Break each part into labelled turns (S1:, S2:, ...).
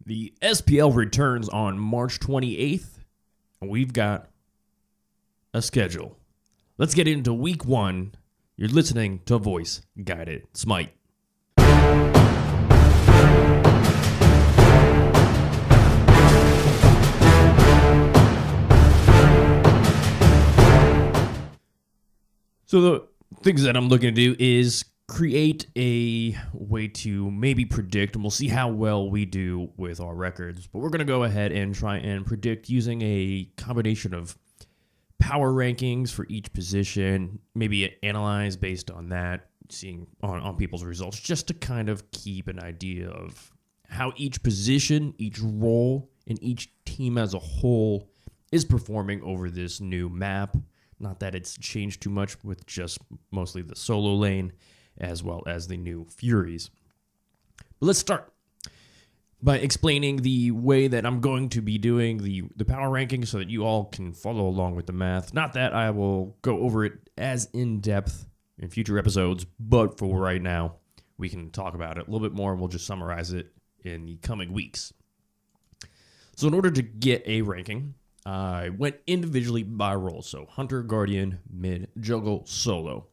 S1: The SPL returns on March 28th, and we've got a schedule. Let's get into week 1. You're listening to Voice Guided Smite. So the things that I'm looking to do is create a way to maybe predict, and we'll see how well we do with our records. But we're going to go ahead and try and predict using a combination of power rankings for each position, maybe analyze based on that, seeing on people's results, just to kind of keep an idea of how each position, each role, and each team as a whole is performing over this new map. Not that it's changed too much with just mostly the solo lane as well as the new Furies. But let's start by explaining the way that I'm going to be doing the power ranking so that you all can follow along with the math. Not that I will go over it as in-depth in future episodes, but for right now, we can talk about it a little bit more and we'll just summarize it in the coming weeks. So in order to get a ranking, I went individually by role, so Hunter, Guardian, Mid, Jungle, Solo.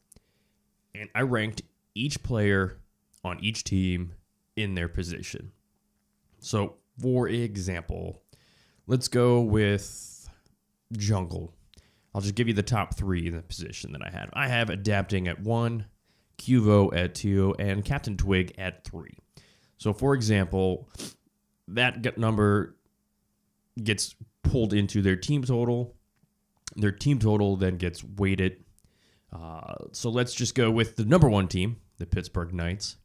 S1: And I ranked each player on each team in their position. So, for example, let's go with Jungle. I'll just give you the top 3 in the position that I had. I have Adapting at 1, Cuvo at 2, and Captain Twig at 3. So, for example, that number gets pulled into their team total. Their team total then gets weighted. So let's just go with the number 1 team, the Pittsburgh Knights.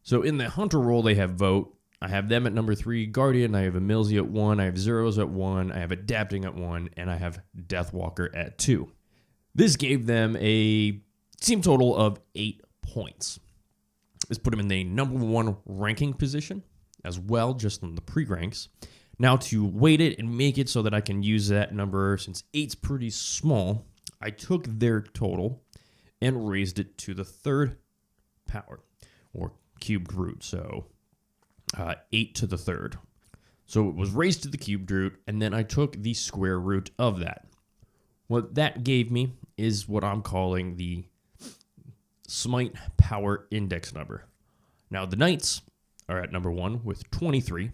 S1: So in the Hunter role, they have Vote. I have them at number 3, Guardian. I have Emilzy at 1. I have Zeros at 1. I have Adapting at 1. And I have Deathwalker at 2. This gave them a team total of 8 points. This put them in the number 1 ranking position as well, just in the pre-ranks. Now to weight it and make it so that I can use that number, since 8's pretty small, I took their total and raised it to the 3rd power, or cubed root, so 8 to the 3rd. So it was raised to the cubed root, and then I took the square root of that. What that gave me is what I'm calling the Smite Power Index number. Now the Knights are at number 1 with 23,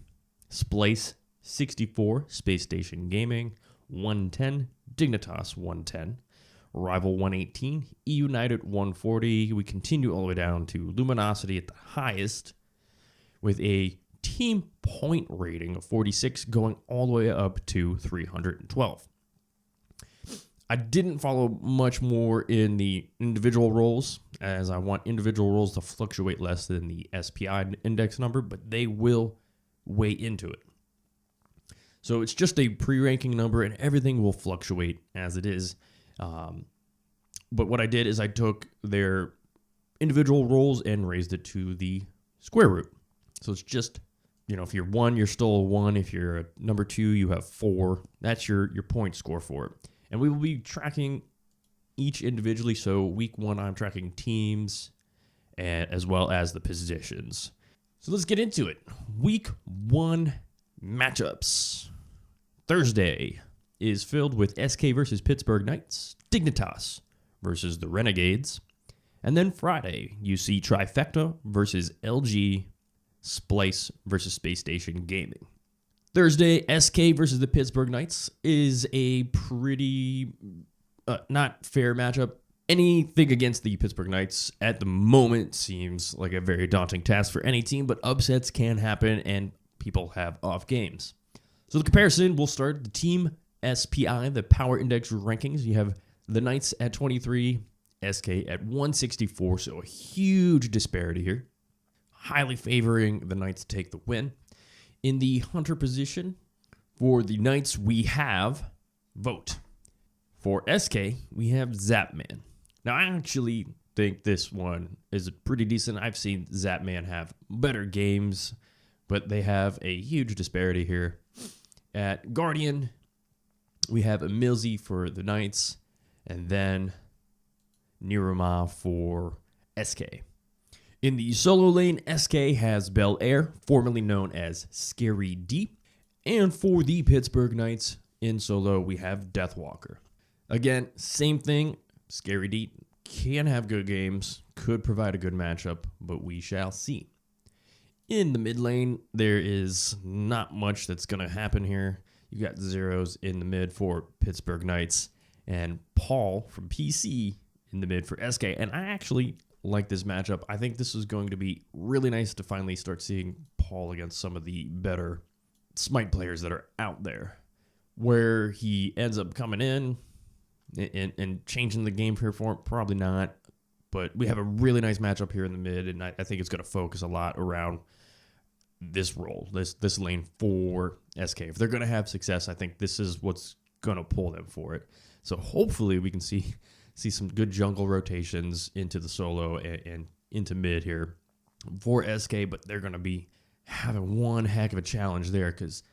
S1: Splice 64, Space Station Gaming 110, Dignitas 110, Rival 118, United 140. We continue all the way down to Luminosity at the highest with a team point rating of 46, going all the way up to 312. I didn't follow much more in the individual roles, as I want individual roles to fluctuate less than the SPI index number, but they will weigh into it. So it's just a pre-ranking number, and everything will fluctuate as it is. But what I did is I took their individual roles and raised it to the square root. So it's just, if you're 1, you're still a 1. If you're a number 2, you have 4. That's your point score for it. And we will be tracking each individually. So week 1, I'm tracking teams as well as the positions. So let's get into it. Week 1 matchups. Thursday is filled with SK versus Pittsburgh Knights, Dignitas versus the Renegades, and then Friday you see Trifecta versus LG, Splice versus Space Station Gaming. Thursday, SK versus the Pittsburgh Knights is a pretty not fair matchup. Anything against the Pittsburgh Knights at the moment seems like a very daunting task for any team, but upsets can happen and people have off games. So the comparison, we'll start the team SPI, the Power Index rankings. You have the Knights at 23, SK at 164, so a huge disparity here. Highly favoring the Knights to take the win. In the Hunter position, for the Knights, we have Vote. For SK, we have Zapman. Now, I actually think this one is pretty decent. I've seen Zapman have better games, but they have a huge disparity here. At Guardian, we have Emilzy for the Knights, and then Niruma for SK. In the solo lane, SK has Bel Air, formerly known as Scary D. And for the Pittsburgh Knights in solo, we have Deathwalker. Again, same thing. Scary D can have good games, could provide a good matchup, but we shall see. In the mid lane, there is not much that's going to happen here. You got zeros in the mid for Pittsburgh Knights and Paul from PC in the mid for SK. And I actually like this matchup. I think this is going to be really nice to finally start seeing Paul against some of the better Smite players that are out there, where he ends up coming in and changing the game here for him. Probably not, but we have a really nice matchup here in the mid, and I think it's going to focus a lot around this role, this lane for SK. If they're going to have success, I think this is what's going to pull them for it. So hopefully we can see some good jungle rotations into the solo and into mid here for SK, but they're going to be having one heck of a challenge there, because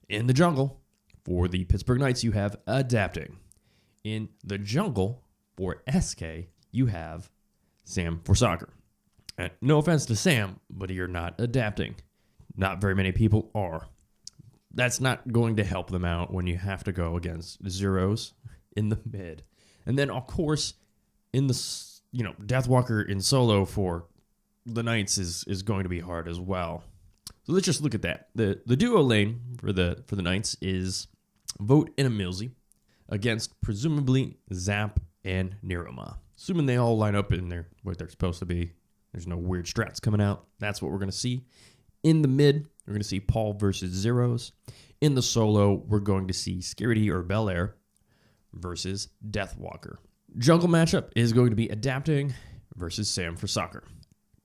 S1: in the jungle for the Pittsburgh Knights, you have adapting. In the jungle for SK, you have Sam for soccer. And no offense to Sam, but you're not adapting. Not very many people are. That's not going to help them out when you have to go against zeros in the mid. And then, of course, in the Deathwalker in solo for the Knights is going to be hard as well. So let's just look at that. The duo lane for the Knights is Vote and Emilzy against presumably Zap and Niroma. Assuming they all line up in there where they're supposed to be. There's no weird strats coming out. That's what we're going to see. In the mid, we're going to see Paul versus Zeros. In the solo, we're going to see Scary D or Bel Air versus Deathwalker. Jungle matchup is going to be Adapting versus Sam for soccer.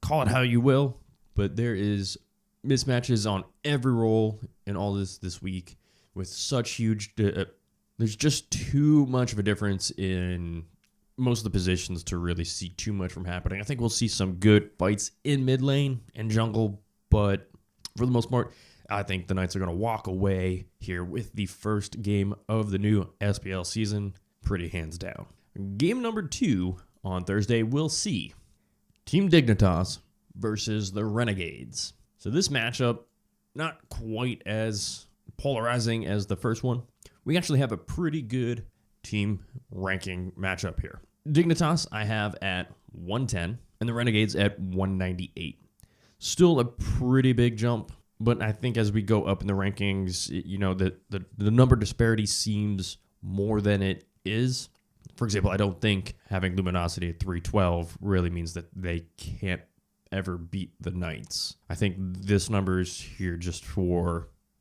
S1: Call it how you will, but there is mismatches on every role in all this week with such huge... there's just too much of a difference in most of the positions to really see too much from happening. I think we'll see some good fights in mid lane and jungle, but for the most part, I think the Knights are going to walk away here with the first game of the new SPL season pretty hands down. Game number 2 on Thursday, we'll see Team Dignitas versus the Renegades. So this matchup, not quite as polarizing as the first one. We actually have a pretty good team ranking matchup here. Dignitas I have at 110 and the Renegades at 198. Still a pretty big jump, but I think as we go up in the rankings, the number disparity seems more than it is. For example, I don't think having Luminosity at 312 really means that they can't ever beat the Knights. I think this number is here just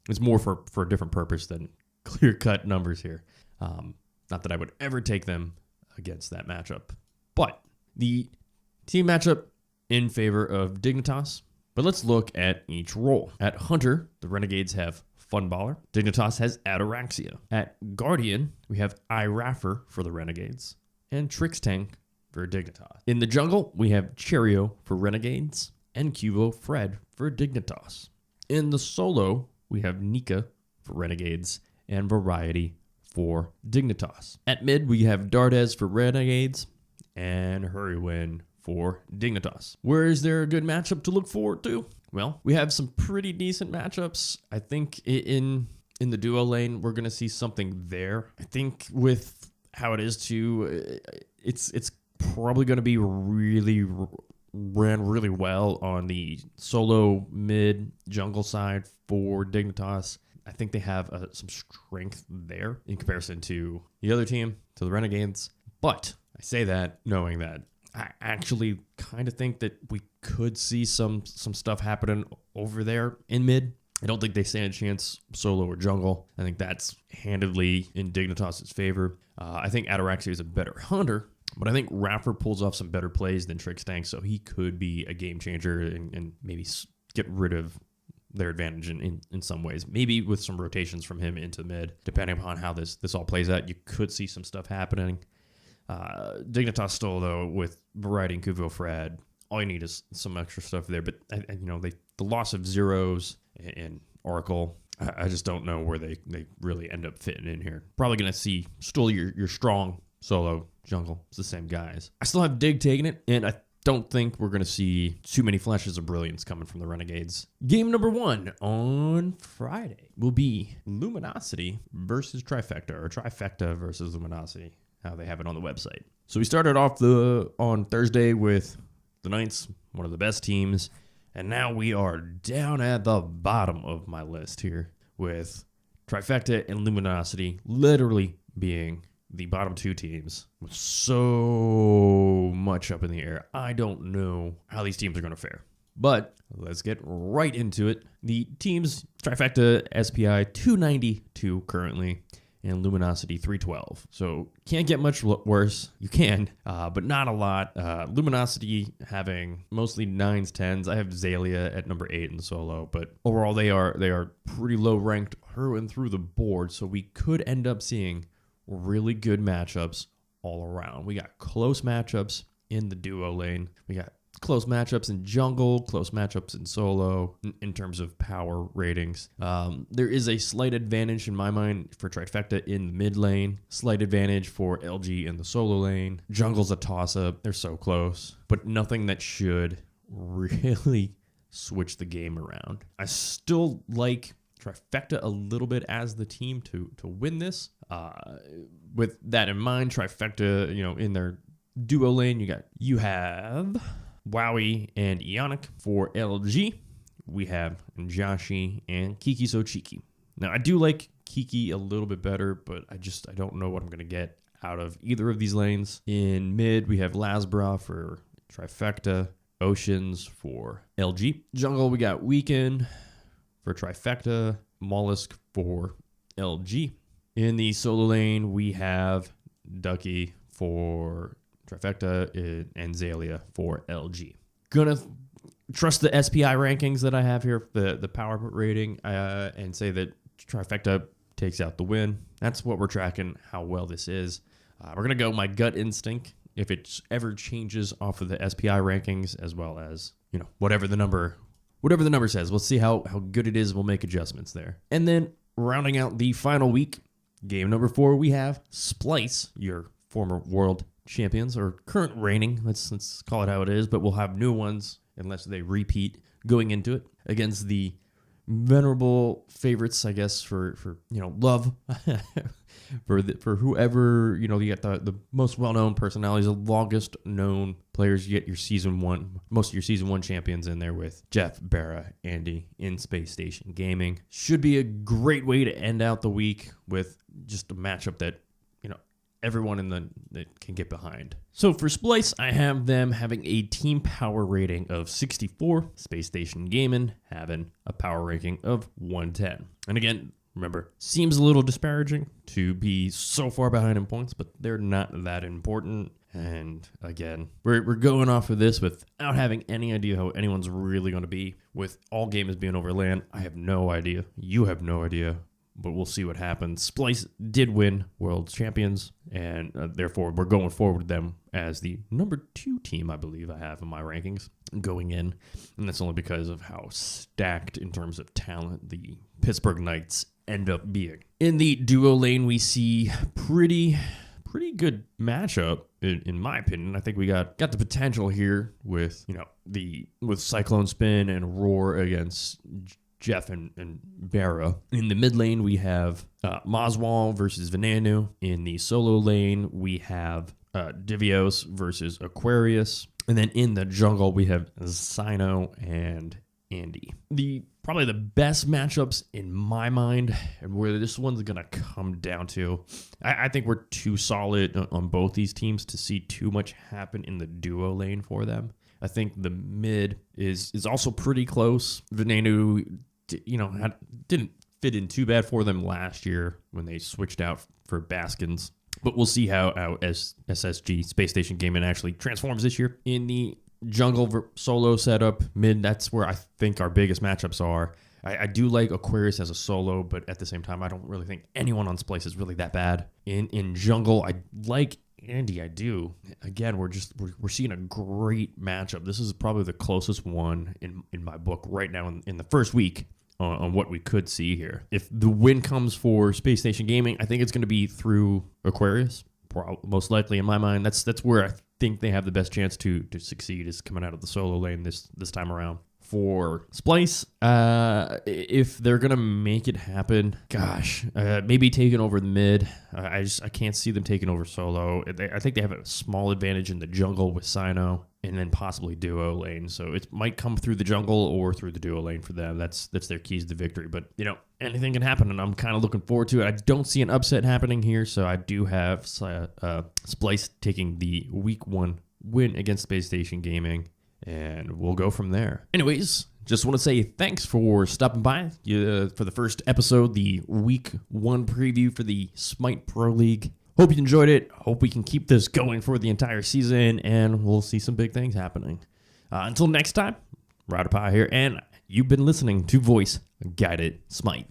S1: it's more for a different purpose than clear-cut numbers here. Not that I would ever take them against that matchup. But the team matchup in favor of Dignitas. But let's look at each role. At Hunter, the Renegades have Funballer. Dignitas has Ataraxia. At Guardian, we have Iraffer for the Renegades. And Trixtank for Dignitas. In the jungle, we have Cherio for Renegades. And Cubo Fred for Dignitas. In the solo, we have Nika for Renegades. And Variety for Dignitas. At mid, we have Dardes for Renegades. And Hurrywin for Dignitas. Where is there a good matchup to look forward to? Well, we have some pretty decent matchups. I think in the duo lane, we're going to see something there. I think with how it is too, it's probably going to be ran really well on the solo mid jungle side for Dignitas. I think they have some strength there in comparison to the other team, to the Renegades. But I say that knowing that I actually kind of think that we could see some stuff happening over there in mid. I don't think they stand a chance solo or jungle. I think that's handedly in Dignitas' favor. I think Ataraxia is a better hunter, but I think Raffer pulls off some better plays than Trixtank, so he could be a game changer and maybe get rid of their advantage in some ways. Maybe with some rotations from him into mid, depending upon how this all plays out, you could see some stuff happening. Dignitas still, though, with Variety and Kuvo Fred, all you need is some extra stuff there. But, the loss of Zeros and Oracle, I just don't know where they really end up fitting in here. Probably going to see still your strong solo jungle. It's the same guys. I still have Dig taking it, and I don't think we're going to see too many flashes of brilliance coming from the Renegades. Game number 1 on Friday will be Luminosity versus Trifecta, or Trifecta versus Luminosity, how they have it on the website. So we started off on Thursday with the Knights, one of the best teams, and now we are down at the bottom of my list here with Trifecta and Luminosity literally being the bottom 2 teams with so much up in the air. I don't know how these teams are going to fare. But let's get right into it. The teams, Trifecta, SPI 292 currently, and Luminosity 312. So can't get much worse. You can, but not a lot. Luminosity having mostly 9s, 10s. I have Zalia at number 8 in the solo, but overall they are pretty low ranked through and through the board. So we could end up seeing really good matchups all around. We got close matchups in the duo lane. We got close matchups in jungle, close matchups in solo in terms of power ratings. There is a slight advantage in my mind for Trifecta in the mid lane, slight advantage for LG in the solo lane. Jungle's a toss-up. They're so close, but nothing that should really switch the game around. I still like Trifecta a little bit as the team to win this. With that in mind, Trifecta, in their duo lane, you have Wowie and Ionic for LG. We have Joshi and Kiki So Cheeky. Now, I do like Kiki a little bit better, but I don't know what I'm going to get out of either of these lanes. In mid, we have Lasbra for Trifecta, Oceans for LG. Jungle, we got Weekend for Trifecta, Mollusk for LG. In the solo lane, we have Ducky for Trifecta and Zalia for LG. Gonna trust the SPI rankings that I have here, the power rating, and say that Trifecta takes out the win. That's what we're tracking, how well this is. We're gonna go my gut instinct. If it ever changes off of the SPI rankings, as well as whatever the number says, we'll see how good it is. We'll make adjustments there. And then rounding out the final week, game number 4, we have Splice, your former world champions, or current reigning. Let's call it how it is, but we'll have new ones unless they repeat going into it against the venerable favorites, I guess, for love for whoever, you get the most well-known personalities, the longest known players. You get your most of your season 1 champions in there with Jeff, Barra, Andy in Space Station Gaming. Should be a great way to end out the week with just a matchup that everyone that can get behind. So for Splice, I have them having a team power rating of 64. Space Station Gaming having a power ranking of 110. And again, remember, seems a little disparaging to be so far behind in points, but they're not that important. And again, we're going off of this without having any idea how anyone's really going to be. With all games being over LAN, I have no idea. You have no idea. But we'll see what happens. Splice did win World Champions, and therefore we're going forward with them as the number 2 team, I believe I have in my rankings going in. And that's only because of how stacked in terms of talent the Pittsburgh Knights end up being. In the duo lane, we see pretty good matchup, in my opinion. I think we got the potential here with, with Cyclone Spin and Roar against Jeff and Barra. In the mid lane, we have Moswall versus Venanu. In the solo lane, we have Divios versus Aquarius. And then in the jungle, we have Sino and Andy. Probably the best matchups in my mind, and where this one's going to come down to, I think we're too solid on both these teams to see too much happen in the duo lane for them. I think the mid is also pretty close. Venenu, didn't fit in too bad for them last year when they switched out for Baskins. But we'll see how SSG, Space Station Gaming, actually transforms this year. In the jungle solo setup, mid, that's where I think our biggest matchups are. I do like Aquarius as a solo, but at the same time, I don't really think anyone on Splice is really that bad. In jungle, I like Andy, I do. Again, we're seeing a great matchup. This is probably the closest one in my book right now in the first week on what we could see here. If the win comes for Space Station Gaming, I think it's going to be through Aquarius, most likely in my mind. That's where I think they have the best chance to succeed is coming out of the solo lane this time around. For Splice, if they're gonna make it happen, gosh, maybe taking over the mid. I can't see them taking over solo. I think they have a small advantage in the jungle with Sino, and then possibly duo lane. So it might come through the jungle or through the duo lane for them. That's their keys to victory. But anything can happen, and I'm kind of looking forward to it. I don't see an upset happening here, so I do have Splice taking the week 1 win against Space Station Gaming. And we'll go from there. Anyways, just want to say thanks for stopping by for the first episode, the week 1 preview for the Smite Pro League. Hope you enjoyed it. Hope we can keep this going for the entire season, and we'll see some big things happening. Until next time, RiderPie here, and you've been listening to Voice Guided Smite.